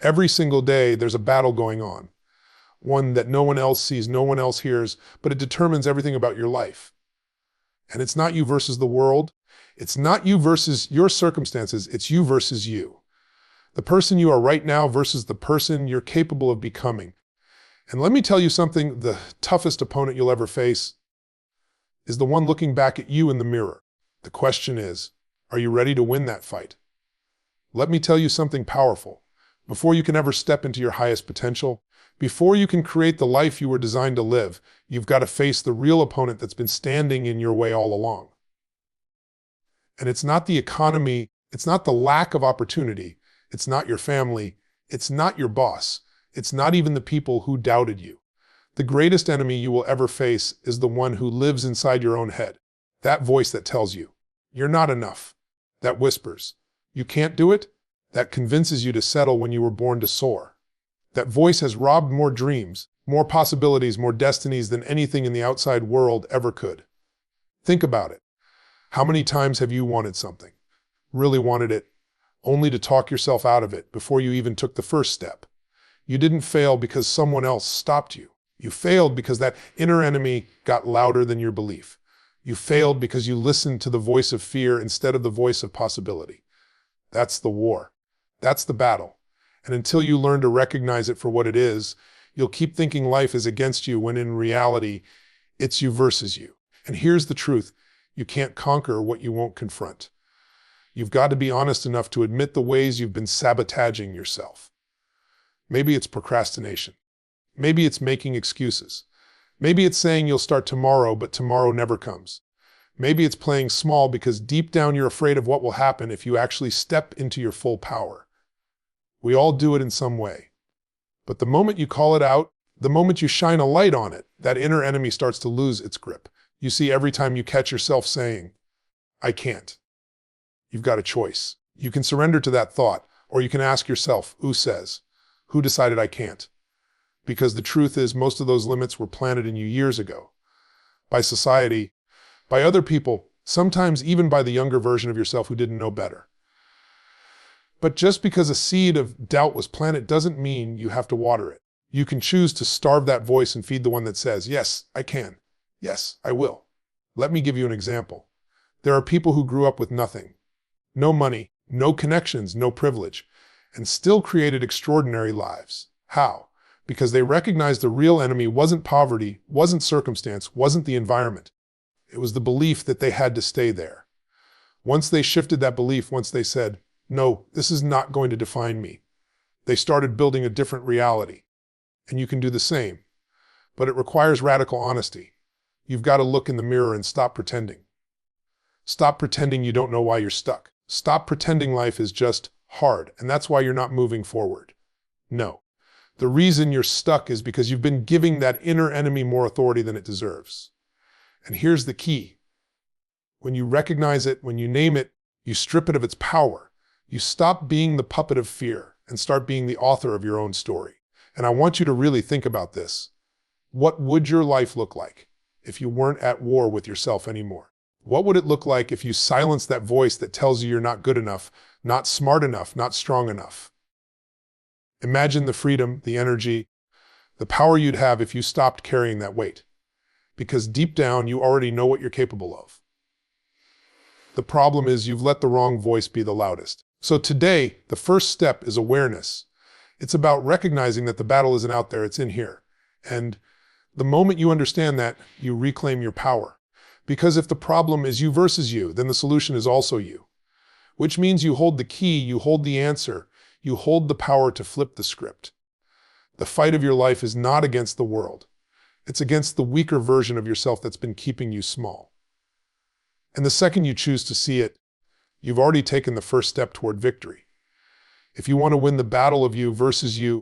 Every single day, there's a battle going on. One that no one else sees, no one else hears, but it determines everything about your life. And it's not you versus the world. It's not you versus your circumstances. It's you versus you. The person you are right now versus the person you're capable of becoming. And let me tell you something, the toughest opponent you'll ever face is the one looking back at you in the mirror. The question is, are you ready to win that fight? Let me tell you something powerful. Before you can ever step into your highest potential, before you can create the life you were designed to live, you've got to face the real opponent that's been standing in your way all along. And it's not the economy, it's not the lack of opportunity, it's not your family, it's not your boss, it's not even the people who doubted you. The greatest enemy you will ever face is the one who lives inside your own head. That voice that tells you, you're not enough. That whispers, you can't do it. That convinces you to settle when you were born to soar. That voice has robbed more dreams, more possibilities, more destinies than anything in the outside world ever could. Think about it. How many times have you wanted something, really wanted it, only to talk yourself out of it before you even took the first step? You didn't fail because someone else stopped you. You failed because that inner enemy got louder than your belief. You failed because you listened to the voice of fear instead of the voice of possibility. That's the war. That's the battle. And until you learn to recognize it for what it is, you'll keep thinking life is against you when in reality, it's you versus you. And here's the truth. You can't conquer what you won't confront. You've got to be honest enough to admit the ways you've been sabotaging yourself. Maybe it's procrastination. Maybe it's making excuses. Maybe it's saying you'll start tomorrow, but tomorrow never comes. Maybe it's playing small because deep down you're afraid of what will happen if you actually step into your full power. We all do it in some way. But the moment you call it out, the moment you shine a light on it, that inner enemy starts to lose its grip. You see, every time you catch yourself saying, I can't, you've got a choice. You can surrender to that thought, or you can ask yourself, who says? Who decided I can't? Because the truth is, most of those limits were planted in you years ago. By society, by other people, sometimes even by the younger version of yourself who didn't know better. But just because a seed of doubt was planted doesn't mean you have to water it. You can choose to starve that voice and feed the one that says, yes, I can. Yes, I will. Let me give you an example. There are people who grew up with nothing. No money, no connections, no privilege, and still created extraordinary lives. How? Because they recognized the real enemy wasn't poverty, wasn't circumstance, wasn't the environment. It was the belief that they had to stay there. Once they shifted that belief, once they said, no, this is not going to define me, they started building a different reality. And you can do the same. But it requires radical honesty. You've got to look in the mirror and stop pretending. Stop pretending you don't know why you're stuck. Stop pretending life is just hard, and that's why you're not moving forward. No. The reason you're stuck is because you've been giving that inner enemy more authority than it deserves. And here's the key. When you recognize it, when you name it, you strip it of its power. You stop being the puppet of fear and start being the author of your own story. And I want you to really think about this. What would your life look like if you weren't at war with yourself anymore? What would it look like if you silenced that voice that tells you you're not good enough, not smart enough, not strong enough? Imagine the freedom, the energy, the power you'd have if you stopped carrying that weight. Because deep down, you already know what you're capable of. The problem is you've let the wrong voice be the loudest. So today, the first step is awareness. It's about recognizing that the battle isn't out there, it's in here. And the moment you understand that, you reclaim your power. Because if the problem is you versus you, then the solution is also you. Which means you hold the key, you hold the answer, you hold the power to flip the script. The fight of your life is not against the world. It's against the weaker version of yourself that's been keeping you small. And the second you choose to see it, you've already taken the first step toward victory. If you want to win the battle of you versus you,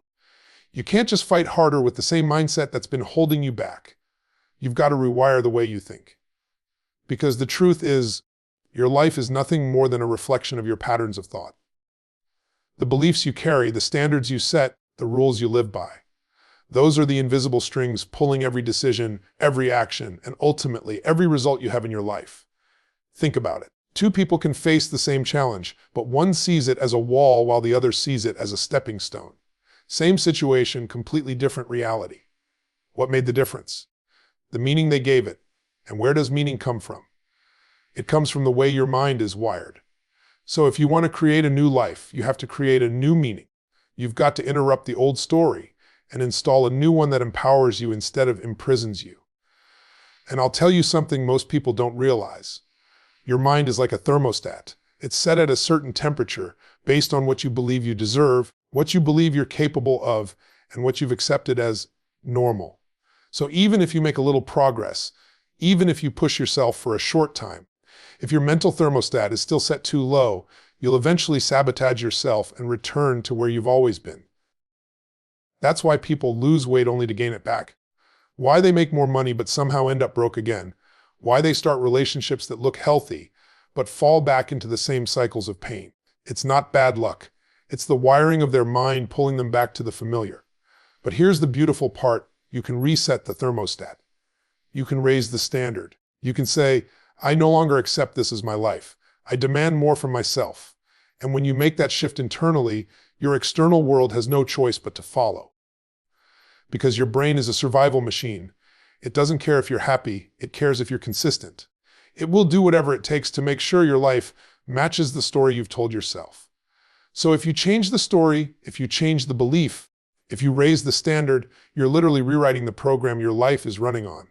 you can't just fight harder with the same mindset that's been holding you back. You've got to rewire the way you think. Because the truth is, your life is nothing more than a reflection of your patterns of thought. The beliefs you carry, the standards you set, the rules you live by. Those are the invisible strings pulling every decision, every action, and ultimately every result you have in your life. Think about it. Two people can face the same challenge, but one sees it as a wall while the other sees it as a stepping stone. Same situation, completely different reality. What made the difference? The meaning they gave it. And where does meaning come from? It comes from the way your mind is wired. So if you want to create a new life, you have to create a new meaning. You've got to interrupt the old story and install a new one that empowers you instead of imprisons you. And I'll tell you something most people don't realize. Your mind is like a thermostat. It's set at a certain temperature based on what you believe you deserve, what you believe you're capable of, and what you've accepted as normal. So even if you make a little progress, even if you push yourself for a short time, if your mental thermostat is still set too low, you'll eventually sabotage yourself and return to where you've always been. That's why people lose weight only to gain it back. Why they make more money but somehow end up broke again. Why they start relationships that look healthy but fall back into the same cycles of pain. It's not bad luck. It's the wiring of their mind pulling them back to the familiar. But here's the beautiful part. You can reset the thermostat. You can raise the standard. You can say, I no longer accept this as my life. I demand more from myself. And when you make that shift internally, your external world has no choice but to follow. Because your brain is a survival machine. It doesn't care if you're happy. It cares if you're consistent. It will do whatever it takes to make sure your life matches the story you've told yourself. So if you change the story, if you change the belief, if you raise the standard, you're literally rewriting the program your life is running on.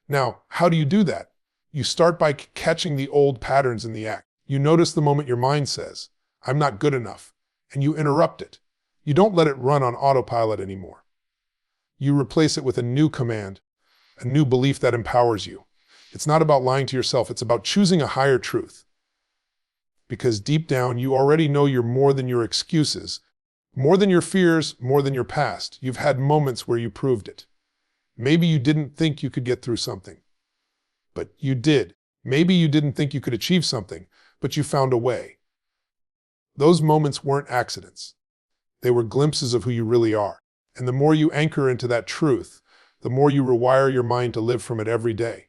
Now, how do you do that? You start by catching the old patterns in the act. You notice the moment your mind says, I'm not good enough, and you interrupt it. You don't let it run on autopilot anymore. You replace it with a new command, a new belief that empowers you. It's not about lying to yourself, it's about choosing a higher truth. Because deep down, you already know you're more than your excuses, more than your fears, more than your past. You've had moments where you proved it. Maybe you didn't think you could get through something, but you did. Maybe you didn't think you could achieve something, but you found a way. Those moments weren't accidents. They were glimpses of who you really are. And the more you anchor into that truth, the more you rewire your mind to live from it every day.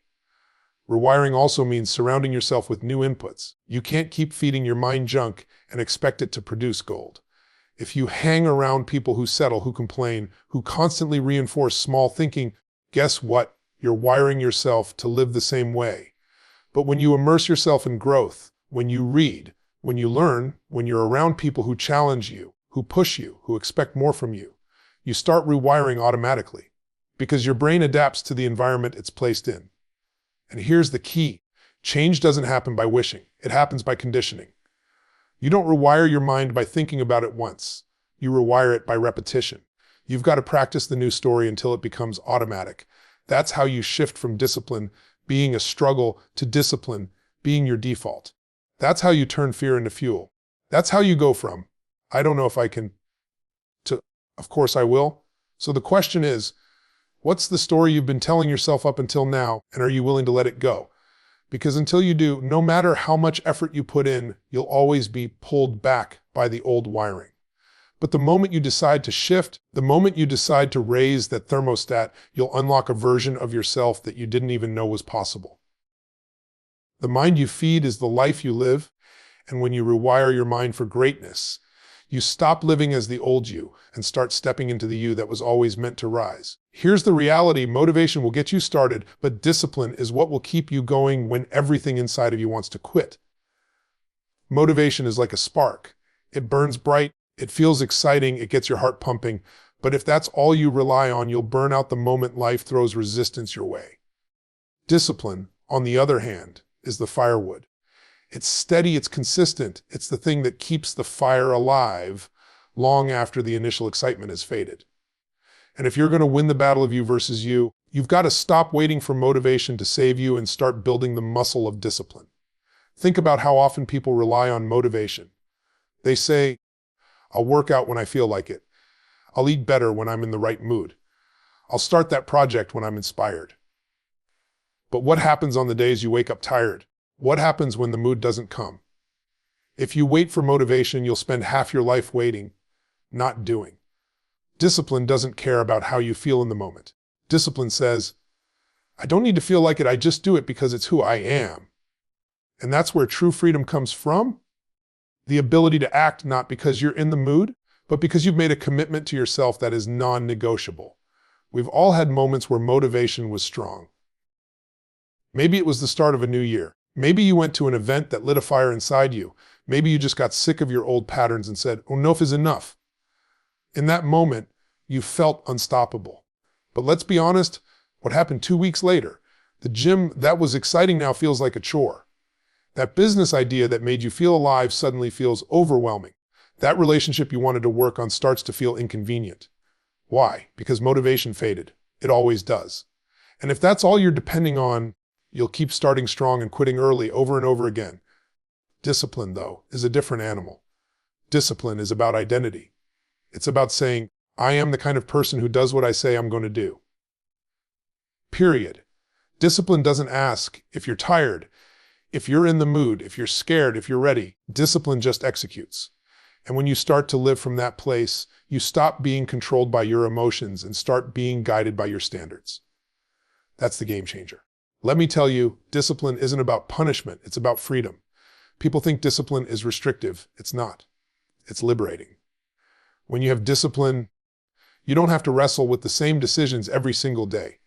Rewiring also means surrounding yourself with new inputs. You can't keep feeding your mind junk and expect it to produce gold. If you hang around people who settle, who complain, who constantly reinforce small thinking, guess what? You're wiring yourself to live the same way. But when you immerse yourself in growth, when you read, when you learn, when you're around people who challenge you, who push you, who expect more from you, you start rewiring automatically because your brain adapts to the environment it's placed in. And here's the key. Change doesn't happen by wishing. It happens by conditioning. You don't rewire your mind by thinking about it once. You rewire it by repetition. You've got to practice the new story until it becomes automatic. That's how you shift from discipline being a struggle to discipline being your default. That's how you turn fear into fuel. That's how you go from, I don't know if I can, to, of course I will. So the question is, what's the story you've been telling yourself up until now, and are you willing to let it go? Because until you do, no matter how much effort you put in, you'll always be pulled back by the old wiring. But the moment you decide to shift, the moment you decide to raise that thermostat, you'll unlock a version of yourself that you didn't even know was possible. The mind you feed is the life you live, and when you rewire your mind for greatness, you stop living as the old you and start stepping into the you that was always meant to rise. Here's the reality. Motivation will get you started, but discipline is what will keep you going when everything inside of you wants to quit. Motivation is like a spark. It burns bright, it feels exciting, it gets your heart pumping, but if that's all you rely on, you'll burn out the moment life throws resistance your way. Discipline, on the other hand, is the firewood. It's steady, it's consistent, it's the thing that keeps the fire alive long after the initial excitement has faded. And if you're going to win the battle of you versus you, you've got to stop waiting for motivation to save you and start building the muscle of discipline. Think about how often people rely on motivation. They say, I'll work out when I feel like it. I'll eat better when I'm in the right mood. I'll start that project when I'm inspired. But what happens on the days you wake up tired? What happens when the mood doesn't come? If you wait for motivation, you'll spend half your life waiting, not doing. Discipline doesn't care about how you feel in the moment. Discipline says, I don't need to feel like it, I just do it because it's who I am. And that's where true freedom comes from. The ability to act not because you're in the mood, but because you've made a commitment to yourself that is non-negotiable. We've all had moments where motivation was strong. Maybe it was the start of a new year. Maybe you went to an event that lit a fire inside you. Maybe you just got sick of your old patterns and said, enough is enough. In that moment, you felt unstoppable. But let's be honest, what happened 2 weeks later? The gym that was exciting now feels like a chore. That business idea that made you feel alive suddenly feels overwhelming. That relationship you wanted to work on starts to feel inconvenient. Why? Because motivation faded. It always does. And if that's all you're depending on, you'll keep starting strong and quitting early over and over again. Discipline, though, is a different animal. Discipline is about identity. It's about saying, I am the kind of person who does what I say I'm going to do. Period. Discipline doesn't ask if you're tired, if you're in the mood, if you're scared, if you're ready. Discipline just executes. And when you start to live from that place, you stop being controlled by your emotions and start being guided by your standards. That's the game changer. Let me tell you, discipline isn't about punishment, it's about freedom. People think discipline is restrictive. It's not. It's liberating. When you have discipline, you don't have to wrestle with the same decisions every single day.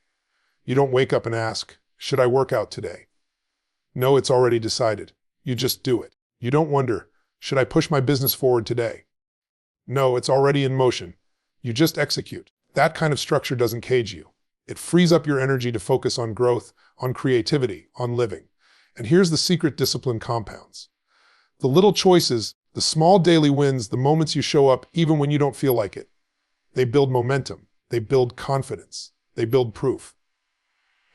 You don't wake up and ask, should I work out today? No, it's already decided. You just do it. You don't wonder, should I push my business forward today? No, it's already in motion. You just execute. That kind of structure doesn't cage you. It frees up your energy to focus on growth, on creativity, on living. And here's the secret discipline compounds. The little choices, the small daily wins, the moments you show up even when you don't feel like it. They build momentum. They build confidence. They build proof.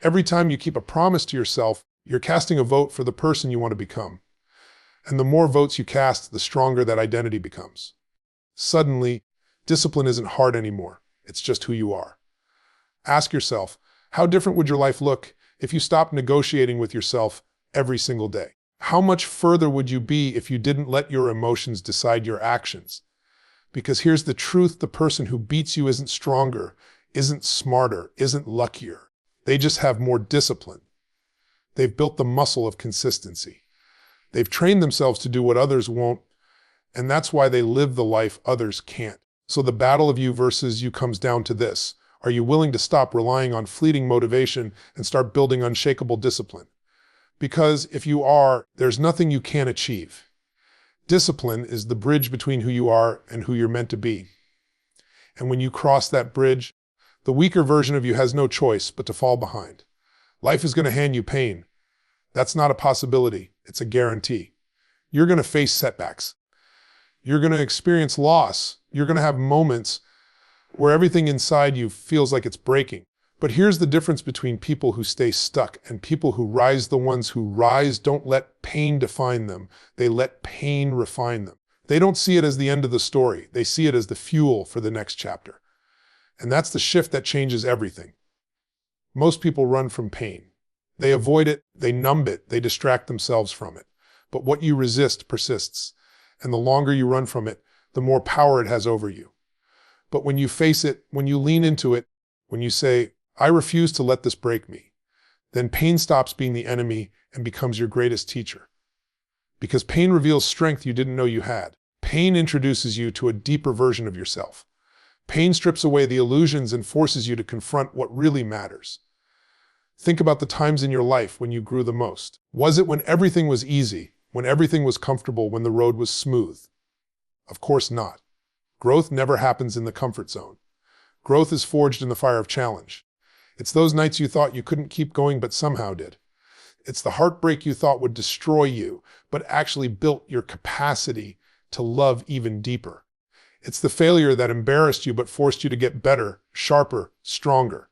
Every time you keep a promise to yourself, you're casting a vote for the person you want to become. And the more votes you cast, the stronger that identity becomes. Suddenly, discipline isn't hard anymore. It's just who you are. Ask yourself, how different would your life look if you stopped negotiating with yourself every single day? How much further would you be if you didn't let your emotions decide your actions? Because here's the truth, the person who beats you isn't stronger, isn't smarter, isn't luckier. They just have more discipline. They've built the muscle of consistency. They've trained themselves to do what others won't, and that's why they live the life others can't. So the battle of you versus you comes down to this. Are you willing to stop relying on fleeting motivation and start building unshakable discipline? Because if you are, there's nothing you can't achieve. Discipline is the bridge between who you are and who you're meant to be. And when you cross that bridge, the weaker version of you has no choice but to fall behind. Life is going to hand you pain. That's not a possibility. It's a guarantee. You're going to face setbacks. You're going to experience loss. You're going to have moments where everything inside you feels like it's breaking. But here's the difference between people who stay stuck and people who rise. The ones who rise don't let pain define them. They let pain refine them. They don't see it as the end of the story. They see it as the fuel for the next chapter. And that's the shift that changes everything. Most people run from pain. They avoid it, they numb it, they distract themselves from it. But what you resist persists. And the longer you run from it, the more power it has over you. But when you face it, when you lean into it, when you say, I refuse to let this break me, then pain stops being the enemy and becomes your greatest teacher. Because pain reveals strength you didn't know you had. Pain introduces you to a deeper version of yourself. Pain strips away the illusions and forces you to confront what really matters. Think about the times in your life when you grew the most. Was it when everything was easy, when everything was comfortable, when the road was smooth? Of course not. Growth never happens in the comfort zone. Growth is forged in the fire of challenge. It's those nights you thought you couldn't keep going but somehow did. It's the heartbreak you thought would destroy you, but actually built your capacity to love even deeper. It's the failure that embarrassed you but forced you to get better, sharper, stronger.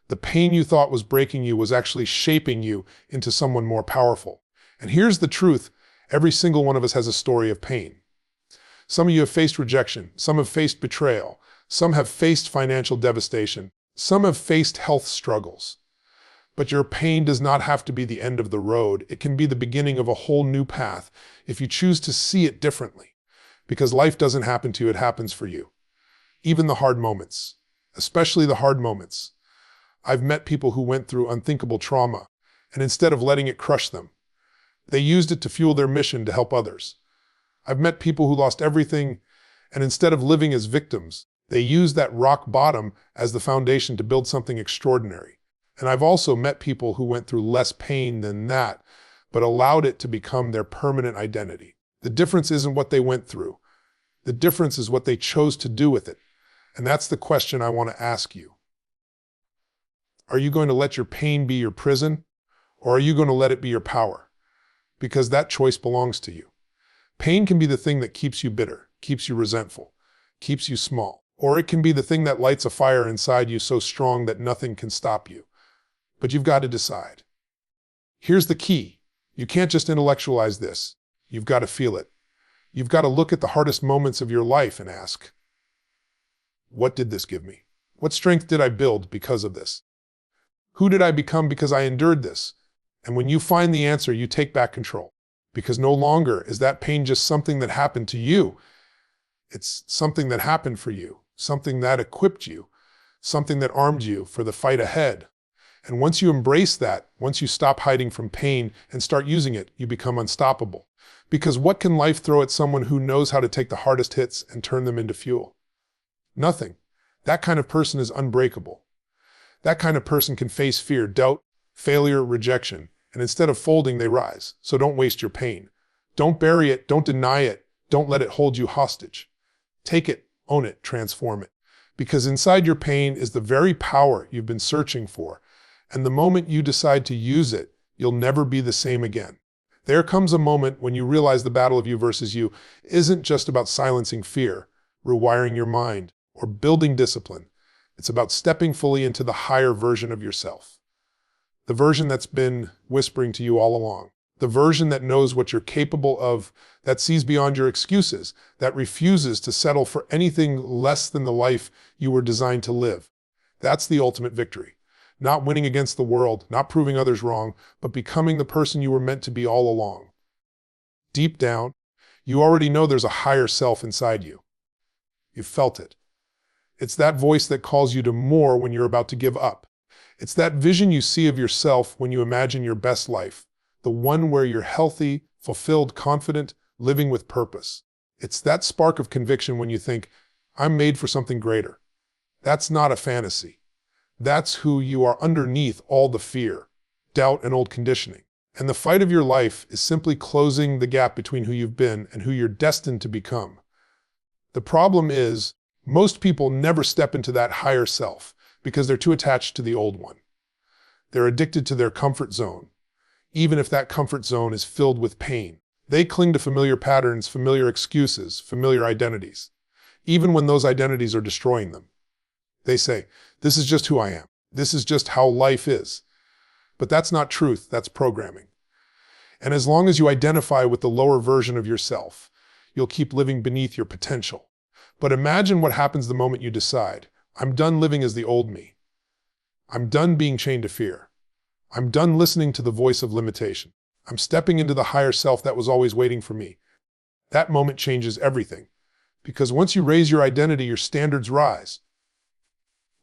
The pain you thought was breaking you was actually shaping you into someone more powerful. And here's the truth, every single one of us has a story of pain. Some of you have faced rejection, some have faced betrayal, some have faced financial devastation, some have faced health struggles. But your pain does not have to be the end of the road. It can be the beginning of a whole new path if you choose to see it differently. Because life doesn't happen to you, it happens for you. Even the hard moments, especially the hard moments. I've met people who went through unthinkable trauma, and instead of letting it crush them, they used it to fuel their mission to help others. I've met people who lost everything, And instead of living as victims, they use that rock bottom as the foundation to build something extraordinary. And I've also met people who went through less pain than that, but allowed it to become their permanent identity. The difference isn't what they went through. The difference is what they chose to do with it. And that's the question I want to ask you. Are you going to let your pain be your prison, or are you going to let it be your power? Because that choice belongs to you. Pain can be the thing that keeps you bitter, keeps you resentful, keeps you small. Or it can be the thing that lights a fire inside you so strong that nothing can stop you. But you've got to decide. Here's the key. You can't just intellectualize this. You've got to feel it. You've got to look at the hardest moments of your life and ask, what did this give me? What strength did I build because of this? Who did I become because I endured this? And when you find the answer, you take back control. Because no longer is that pain just something that happened to you. It's something that happened for you, something that equipped you, something that armed you for the fight ahead. And once you embrace that, once you stop hiding from pain and start using it, you become unstoppable. Because what can life throw at someone who knows how to take the hardest hits and turn them into fuel? Nothing. That kind of person is unbreakable. That kind of person can face fear, doubt, failure, rejection, and instead of folding, they rise. So don't waste your pain. Don't bury it, don't deny it, don't let it hold you hostage. Take it, own it, transform it. Because inside your pain is the very power you've been searching for. And the moment you decide to use it, you'll never be the same again. There comes a moment when you realize the battle of you versus you isn't just about silencing fear, rewiring your mind, or building discipline. It's about stepping fully into the higher version of yourself. The version that's been whispering to you all along. The version that knows what you're capable of, that sees beyond your excuses, that refuses to settle for anything less than the life you were designed to live. That's the ultimate victory. Not winning against the world, not proving others wrong, but becoming the person you were meant to be all along. Deep down, you already know there's a higher self inside you. You've felt it. It's that voice that calls you to more when you're about to give up. It's that vision you see of yourself when you imagine your best life, the one where you're healthy, fulfilled, confident, living with purpose. It's that spark of conviction when you think, I'm made for something greater. That's not a fantasy. That's who you are underneath all the fear, doubt, and old conditioning. And the fight of your life is simply closing the gap between who you've been and who you're destined to become. The problem is, most people never step into that higher self because they're too attached to the old one. They're addicted to their comfort zone, even if that comfort zone is filled with pain. They cling to familiar patterns, familiar excuses, familiar identities, even when those identities are destroying them. They say, this is just who I am. This is just how life is. But that's not truth, that's programming. And as long as you identify with the lower version of yourself, you'll keep living beneath your potential. But imagine what happens the moment you decide, I'm done living as the old me. I'm done being chained to fear. I'm done listening to the voice of limitation. I'm stepping into the higher self that was always waiting for me. That moment changes everything. Because once you raise your identity, your standards rise.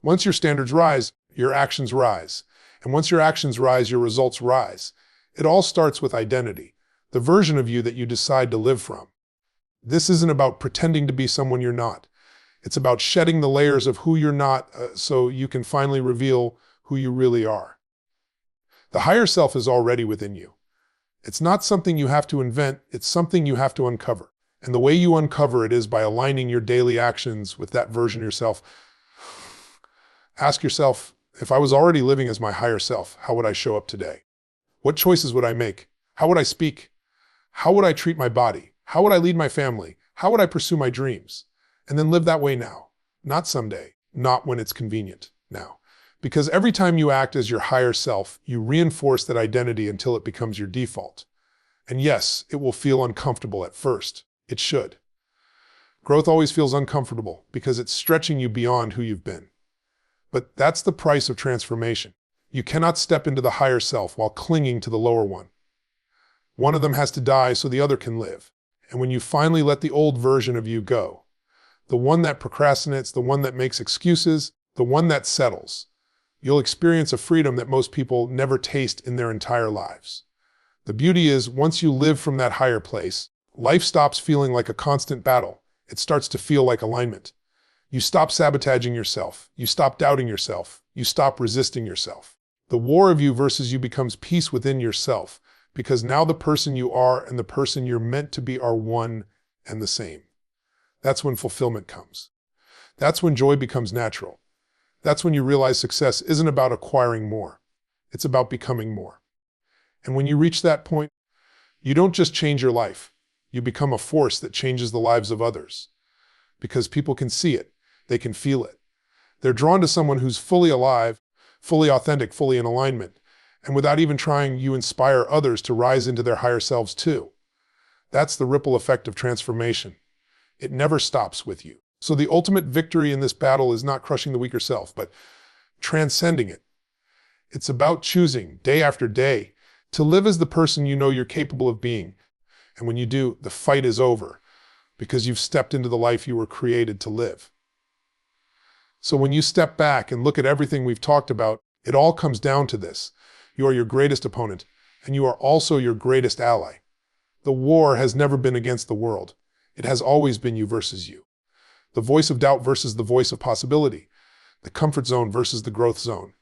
Once your standards rise, your actions rise. And once your actions rise, your results rise. It all starts with identity, the version of you that you decide to live from. This isn't about pretending to be someone you're not. It's about shedding the layers of who you're not so you can finally reveal who you really are. The higher self is already within you. It's not something you have to invent, it's something you have to uncover. And the way you uncover it is by aligning your daily actions with that version of yourself. Ask yourself, if I was already living as my higher self, how would I show up today? What choices would I make? How would I speak? How would I treat my body? How would I lead my family? How would I pursue my dreams? And then live that way now, not someday, not when it's convenient, now. Because every time you act as your higher self, you reinforce that identity until it becomes your default. And yes, it will feel uncomfortable at first. It should. Growth always feels uncomfortable because it's stretching you beyond who you've been. But that's the price of transformation. You cannot step into the higher self while clinging to the lower one. One of them has to die so the other can live. And when you finally let the old version of you go, the one that procrastinates, the one that makes excuses, the one that settles, you'll experience a freedom that most people never taste in their entire lives. The beauty is, once you live from that higher place, life stops feeling like a constant battle it starts to feel like alignment. You stop sabotaging yourself. You stop doubting yourself. You stop resisting yourself. The war of you versus you becomes peace within yourself, because now the person you are and the person you're meant to be are one and the same. That's when fulfillment comes. That's when joy becomes natural. That's when you realize success isn't about acquiring more. It's about becoming more. And when you reach that point, you don't just change your life. You become a force that changes the lives of others. Because people can see it. They can feel it. They're drawn to someone who's fully alive, fully authentic, fully in alignment. And without even trying, you inspire others to rise into their higher selves too. That's the ripple effect of transformation. It never stops with you. So the ultimate victory in this battle is not crushing the weaker self, but transcending it. It's about choosing, day after day, to live as the person you know you're capable of being. And when you do, the fight is over, because you've stepped into the life you were created to live. So when you step back and look at everything we've talked about, it all comes down to this. You are your greatest opponent, and you are also your greatest ally. The war has never been against the world. It has always been you versus you. The voice of doubt versus the voice of possibility. The comfort zone versus the growth zone.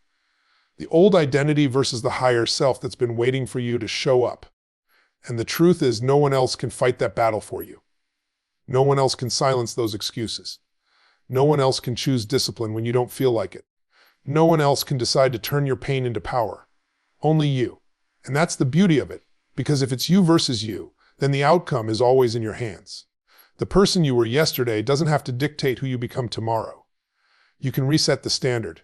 The old identity versus the higher self that's been waiting for you to show up. And the truth is, no one else can fight that battle for you. No one else can silence those excuses. No one else can choose discipline when you don't feel like it. No one else can decide to turn your pain into power. Only you. And that's the beauty of it, because if it's you versus you, then the outcome is always in your hands. The person you were yesterday doesn't have to dictate who you become tomorrow. You can reset the standard.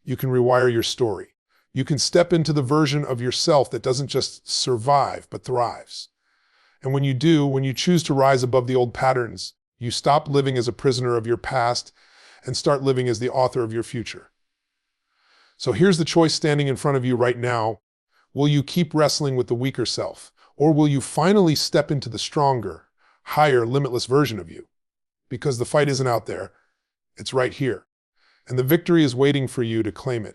You can rewire your story. You can step into the version of yourself that doesn't just survive, but thrives. And when you do, when you choose to rise above the old patterns, you stop living as a prisoner of your past and start living as the author of your future. So here's the choice standing in front of you right now. Will you keep wrestling with the weaker self, or will you finally step into the stronger, higher, limitless version of you? Because the fight isn't out there, it's right here. And the victory is waiting for you to claim it.